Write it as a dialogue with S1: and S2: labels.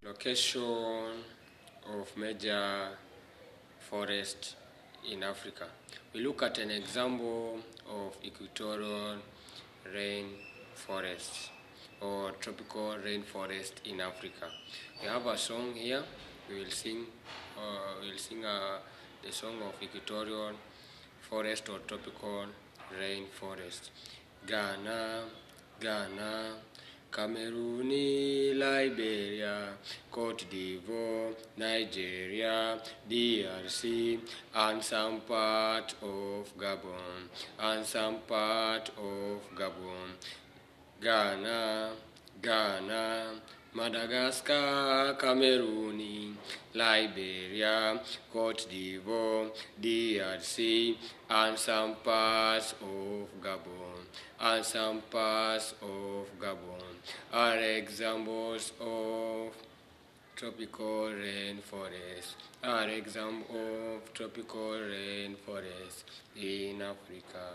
S1: Location of major forests in Africa. We look at an example of equatorial rainforest or tropical rainforest in Africa. We have a song here. We will sing. The song of equatorial forest or tropical rainforest. Ghana, Ghana, Cameroon, Liberia, Cote d'Ivoire, Nigeria, DRC, and some part of Gabon, Ghana, Ghana, Madagascar, Cameroon, Liberia, Cote d'Ivoire, DRC, and some parts of Gabon, are examples of tropical rainforest, in Africa.